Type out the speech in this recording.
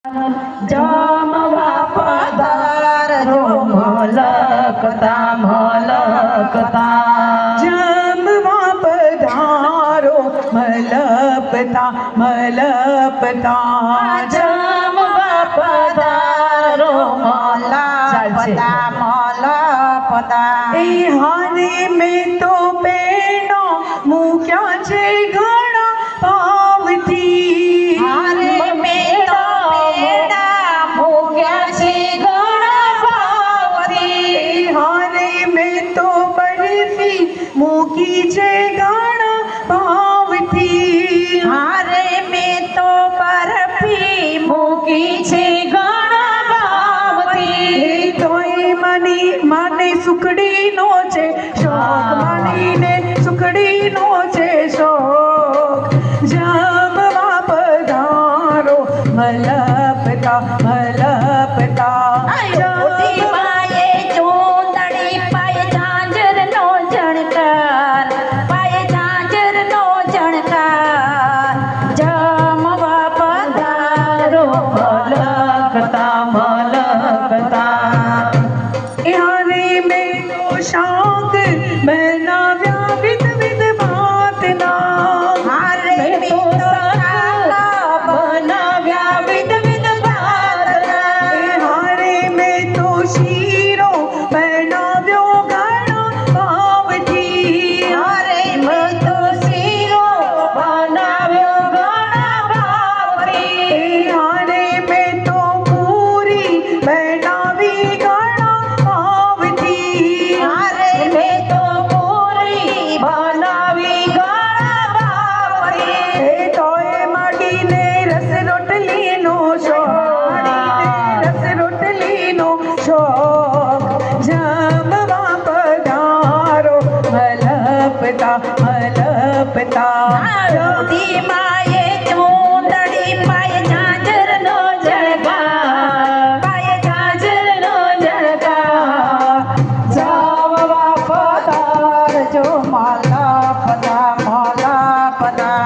જમવા પધારજો મલકતા મલકતા જમવા પધારો મલપતા મલપતા જમવા પધારો મલકતા મલકતા એ હારે મેં તો બેનો મૂક્યા છે ઘણા ભાવથી હારે મેં તો બેડા મૂક્યા છે ઘણા ભાવથી હારે મેં તો બરફી મૂકી છે ઘણા ભાવથી હારે મેં તો બરફી મૂકી છે ઘણા ભાવથી તોય મને સુખડીનો છે શોખ મનીને સુખડીનો છે શોખ જમવા પધારો મલપતા મલપતા મોટી માએ ચૂંદડી પાયે ઝાંઝરનો ઝણકાર પાયે ઝાંઝરનો ઝણકાર જમવા પધારો મલકતા મલકતા યારે મેં તો શાક બનાવ્યા વિધ ભાતના હારે મેં તો શાક બનાવ્યા વિધ ભાતના હારે મેં તો શીરો બનાવ્યો ઘણા ભાવથી હારે મેં તો શીરો બનાવ્યો ઘણા ભાવથી હારે મેં તો પૂરી બનાવી ઘણા ભાવથી હારે મેં તો પૂરી બનાવી ઘણા ભાવથી તોય માડીને રસ રોટલીનો શોખ રસ રોટલીનો શોખ જમવા પધારો મલપતા મલપતા મોટી માએ ચૂંદડી પાયે ઝાંઝરનો ઝણકાર પાયે ઝાંઝરનો ઝણકાર જમવા પધારજો મલપતા મલપતા